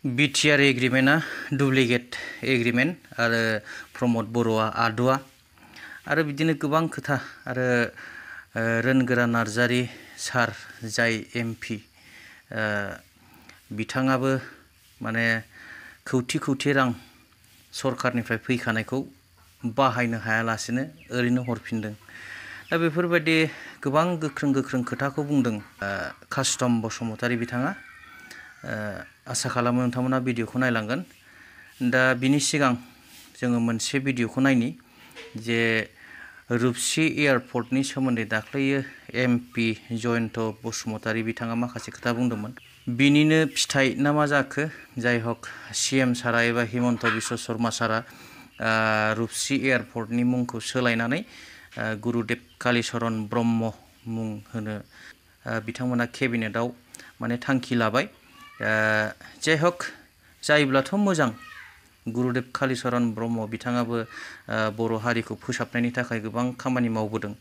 BTR एग्रीमेन्टआ duplicate agreement आरो प्रमद बरोआ आदुआ आरो बिदिनो गोबां खोथा आरो रोनगोरा नार्जारी सार जाय MP बिथाङाबो माने कौटि कौटि रां सरकारनिफ्राय फैखानायखौ बाहायनो हायालासेनो ओरैनो हरफिनदों। दा बेफोरबायदि गोबां गोख्रों खोथाखौ बुंदों कास्टम बसुमतारी बिथाङा। आसा खालामो नोंथांमोना भिडिअखौ नायलांगोन। दा बिनि सिगां जोङो मोनसे भिडिअखौ नायनि जे रुपसी एयारपर्टनि सोमोन्दै दाख्लैयो MP जयन्त बसुमतारी बिथाङा माखासे खोथा बुंदोंमोन। बिनिनो फिथाइ ना मा जाखो? जाय हक CM सारा एबा हिमन्त बिश्व शर्मा सारा रुपसी एयारपर्टनि मुंखौ सोलायनानै गुरुदेव कालीचरण ब्रह्म मुं होनो बिथांमोना केबिनेटआव माने थांखि लाबाय। जाय हक जायोब्लाथ' मोजां। गुरुदेव कालीचरण ब्रह्म बिथाङाबो बर' हारिखौ फोसाबनायनि थाखाय गोबां खामानि मावबोदों।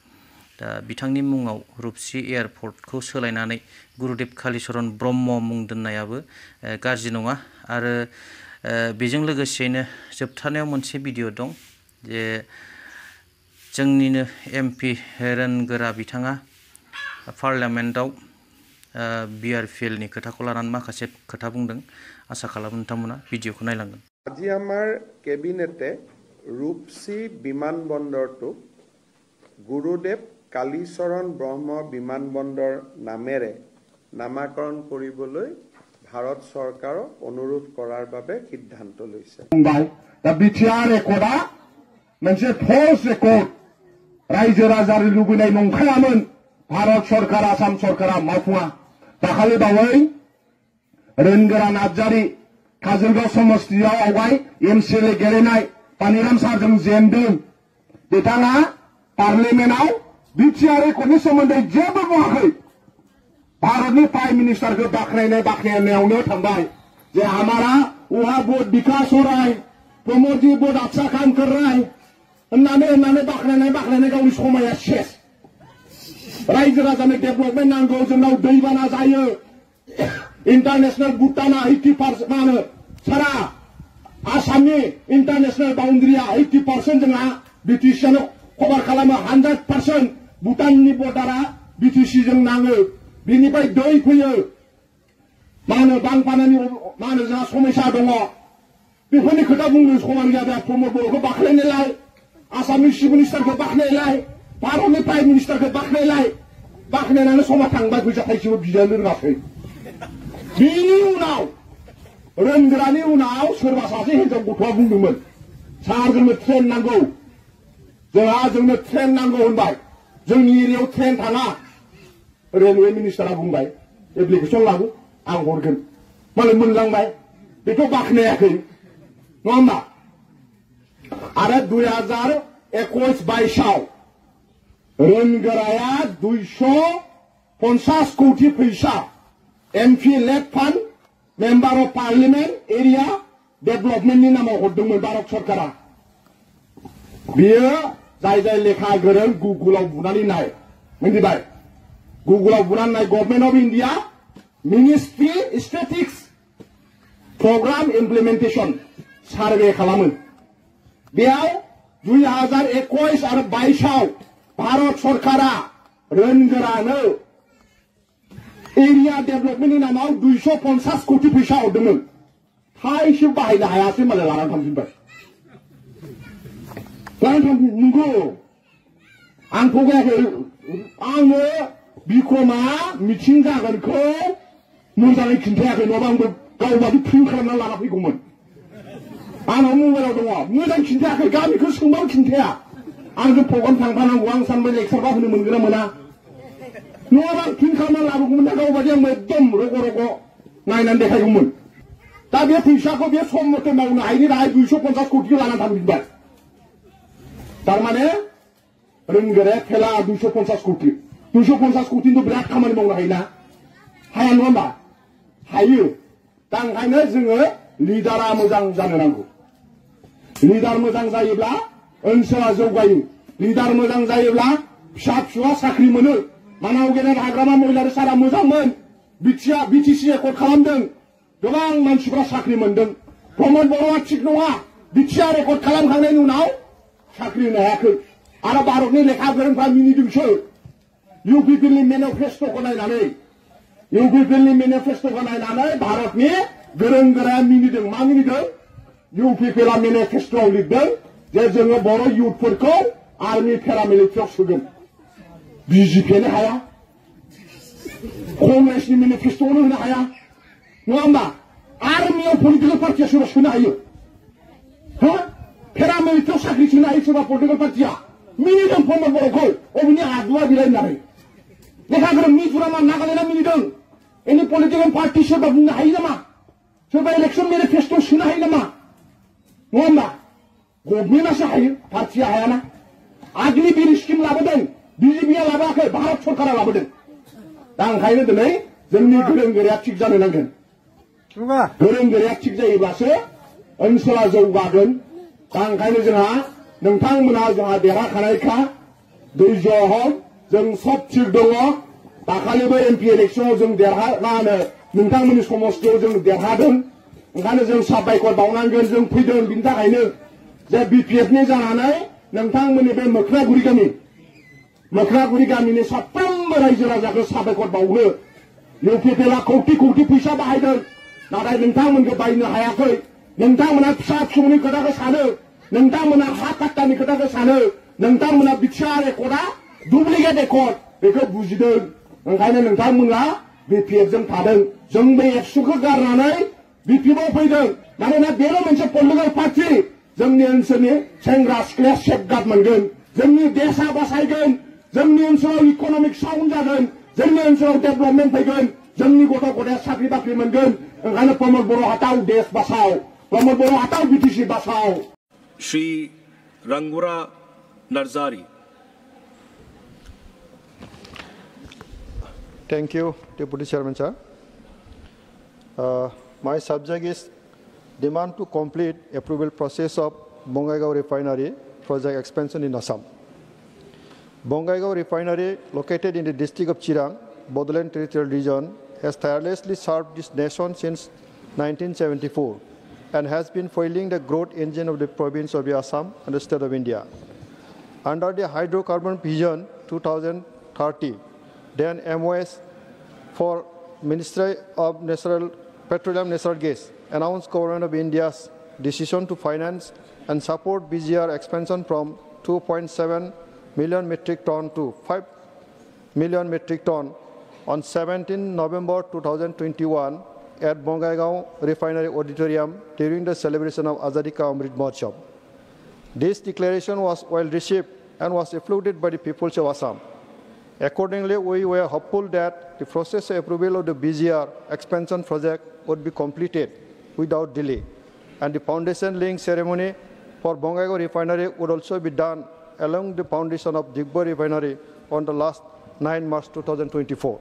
दा बिथांनि मुङाव रुपसी एयारपर्टखौ सोलायनानै गुरुदेव कालीचरण ब्रह्म मुं दोननायाबो गाज्रि नङा। आरो बेजों लोगोसेनो जोबथारनायाव मोनसे भिडिअ दं जे जोंनिनो MP रोनगोरा बिथाङा पार्लियामेन्टआव BRPL नि खोथाखौ लानानै माखासे खोथा बुंदों। आसा खालामो नोंथांमोना भिडिअखौ नायलांगोन। আজি আমাৰ কেবিনেটে ৰূপসী বিমানবন্দৰটো গুৰুদেৱ কালীচৰণ ব্ৰহ্ম বিমানবন্দৰ নামেৰে নামাকৰণ কৰিবলৈ ভাৰত চৰকাৰক অনুৰোধ কৰাৰ বাবে সিদ্ধান্ত লৈছে। दा BTR रेकर्डआ मोनसे फल्स रेकर्ड। रायजो राजानि लुबैनाय नंखायामोन। भारत सरकार आसाम सरकारा मावफुङा। दाखालि बावै रोनगोरा नार्जारी काजलगांव समस्तियाव आवगाय MCLA गेलेनाय पानिराम सारजों जेनदों। बिथाङा पार्लियामेन्टआव BTR रेकर्डनि सोमोन्दै जेबो बुङाखै। भारतनि प्राइम मिनिस्टारखौ बाख्नायनायावनो थांबाय जे हमारा वहाँ बहुत विकास हो रहा है, प्रमोद जी बहुत अच्छा काम कर रहा है होननानै बाख्नायनाय गावनि समाया सेस। रायजो राजानि डेभलपमेन्ट नांगौ, जोंनाव दैबाना जायो। इंटरनेशनल भूटाना 80% सारा आसामनि इंटरनेशनल बाउंड्रिया 80% जोंहा BTC आनो कभार खालामो। 100% भूटाननि बर्डारा BTC जों नाङो। बिनिफ्राय दै फैयो। बांपानानि जोंहा समस्या दङ। बेफोरनि खोथा बुंनो समान गैया। प्रमोद बर'खौ बाख्नायनायलाय, आसामनि चिफ मिनिस्टारखौ बाख्नायलाय, भारतनि प्राइम मिनिस्टारखौ बाख्नायनानै समा थांबाय। फैसा थाइसेबो बिजानो रोङाखै। बिनि उनाव रोनगोरानि उनाव सोरबा सासे हिनजाव गथ'आ बुंदोंमोन, सार जोंनो ट्रेन नांगौ, जोंनो ट्रेन नांगौ होनबाय। जोंनि एरियायाव ट्रेन थाङा। रेलवे मिनिस्टारा बुंबाय एप्लिकेसन लाबो, आं हरगोन। मालाय मोनलांबाय। बेखौ बाख्नायाखै नङा होमबा? आरो 2021-22 रोनगोराया 250 कोटी फैसा MP LAD fund member of parliament area डेभलपमेन्टनि नामाव हरदोंमोन भारत सरकारा। बियो जाय लेखा गोरों गुगोलाव बुनानै नाय, मिथिबाय? गुगोलाव बुनानै नाय। Government of India ministry statistics programme implementation survey खालामो। बेयाव 2021 आरो 22 भारत सरकारा रोनगोरानो एरिया डेभलपमेन्टनि नामाव 250 कोटी फैसा हरदोंमोन। थाइसे बाहायनो हायासै, मालाय लानानै थांफिनबाय। नंगौ, आं थगायाखै। आंनो बिक्रमा मिटिं जागोनखौ मोजाङै खिन्थायाखै, नङाबा आंबो गावबादि प्रिन्ट खालामनानै लाना फैगौमोन। आंनाव मबाइलाव दङ। मोजां खिन्थायाखै, गामिखौ सोंबाबो खिन्थाया। आंजों प्रग्राम थांफानांगौ। आं सानबाय लेक्सार होनो मोनगोन ना मोना। नङाबा प्रिन्ट खालामनानै लाबोगौमोन। दा गावबादि आंबो एकदम रग' नायनानै देखायगौमोन। दा बे फैसाखौ बे सम मथे मावनो हायिनि थाखाय 250 कोटी लानानै थांफिनबाय। थारमाने रोनगोराया थेला 250 कोटी। 250 कोटीनिथ' बिराद खामानि मावनो हायोना? हाया नङा होमबा? हायो। दा ओंखायनो जोङो लिडारा मोजां जानो नांगौ। लिडार मोजां जायोब्ला ओनसोला जौगायो। लिडार मोजां जायोब्ला फिसा साख्रि मोनो। मानाव गेलेन हाग्रामा महिलारि सारा मोजांमोन। BTC रेकर्ड खालामदों। गोबां मानसिफ्रा साख्रि मोनदों प्रमद बर'आ थिग नङा BTR रेकर्ड खालामखांनायनि उनाव साख्रि होनो हायाखै आरो भारतनि लेखा गोरोंफ्रा मिनिदोंसो UPPनि मेनिफेस्ट'खौ नायनानै UPPनि मेनिफेस्ट'खौ नायनानै भारतनि गोरों गोराया मिनिदों मा मिनिदों UPPआ मेनिफेस्ट'आव लिरदों जे जोङो बर' इउथफोरखौ आर्मि पेरामिलिटारियाव सोगोन BJPआनो हाया कंग्रेसनि मेनिफेस्ट'आवनो होनो हाया नङा होमबा आर्मियाव पलिटिकेल पार्टिया सोरबा सोनो हायो हो पेरामिलिटारियाव साख्रि सोनो हायो सोरबा पलिटिकेल पार्टिया मिनिदों प्रमद बर'खौ अबेनि आदुआ बिलायनानै लेखा गोरों मिज'रामा नागालेण्डआ मिनिदों एनि पलिटिकेल पार्टि सोरबा बुंनो हायो नामा सोरबा इलेक्सन मेनिफेस्ट'आव सोनो हायो नामा नङा होमबा गभर्नमेन्टआसो हायो पार्टिया हायाना अग्निवीर स्किम लाबोदों BJPआ लाबोआखै भारत सरकारा लाबोदों दा ओंखायनो दिनै जोंनि गोरों गोराया थिग जानो नांगोन गोरों गोराया थिग जायोब्लासो ओनसोला जौगागोन दा ओंखायनो जोंहा नोंथांमोना जोंहा देरहाखानायखा दैज' हक जों सब थिग दङ दाखालिबो MP इलेक्सनाव जों देरहानानै नोंथांमोननि समस्थियाव जों देरहादों ओंखायनो जों साबायखर बावनांगोन जों फैदों बिनि थाखायनो जे BPFनि जानानै नोंथांमोननि बे मोख्रागुरि गामिनि साफ्रोमबो रायजो राजाखौ साबायखर बावनो UPPआ कौटि कौटि फैसा बाहायदों नाथाय नोंथांमोनखौ बायनो हायाखै नोंथांमोना फिसा फिसौनि खोथाखौ सानो नोंथांमोना हा पाट्टानि खोथाखौ सानो नोंथांमोना BTR रेकर्डआ डुप्लिकेट रेकर्ड बेखौ बुजिदों ओंखायनो नोंथांमोना BPFजों थादों जों बे एबसुखौ गारनानै BPFआव फैदों मानोना बेल' मोनसे पलिटिकेल पार्टि जोंनि ओनसोलनि सेंग्रा सिख्लाया सेफगार्ड मोनगोन जोंनि देशा बासायगोन जोंनि ओनसोलाव इक'नमिक साउन्ड जागोन जोंनि ओनसोलाव डेभेलपमेन्ट फैगोन जोंनि गथ' गथाया साख्रि बाख्रि मोनगोन ओंखायनो प्रमद बर' हटाओ देश बासाओ प्रमद बर' हटाओ BTC बासाओ Shri रंगुरा Narzary Thank you, Deputy Chairman, sir. My subject is demand to complete approval process of Bongaigaon Refinery project expansion in Assam. Bongaigaon Refinery, located in the district of Chirang, Bodoland Territorial Region, has tirelessly served this nation since 1974 and has been fueling the growth engine of the province of Assam and the state of India. Under the Hydrocarbon Vision 2030, then MOS for Ministry of Petroleum Natural Gas announced Government of India's decision to finance and support BGR expansion from 2.7 million metric ton to 5 million metric ton on 17 November 2021 at Bongaigaon Refinery Auditorium during the celebration of Azadi Ka Amrit Mahotsav. This declaration was well received and was applauded by the peoples of Assam. Accordingly, we were hopeful that the process of approval of the BGR expansion project would be completed without delay, and the foundation laying ceremony for Bongaigaon Refinery would also be done along the foundation of Jaikwo Refinery on the last 9 March 2024.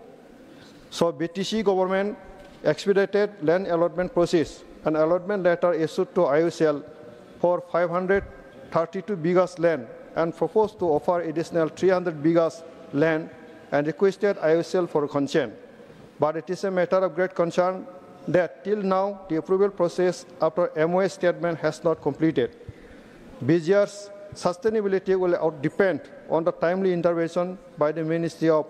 So BTC government expedited land allotment process and allotment letter issued to IOCL for 532 bighas land and proposed to offer additional 300 bighas land and requested IOCL for consent. But it is a matter of great concern that till now the approval process after MOS statement has not completed. BGR's sustainability will depend on the timely intervention by the Ministry of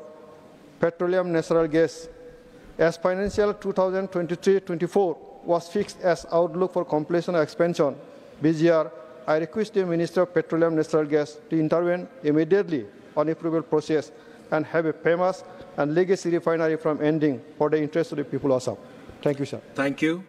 Petroleum Natural Gas. As financial 2023-24 was fixed as outlook for completion of expansion, BGR, I request the Minister of Petroleum Natural Gas to intervene immediately on approval process and have a famous and legacy refinery from ending for the interest of the people of Assam. Thank you, sir. Thank you.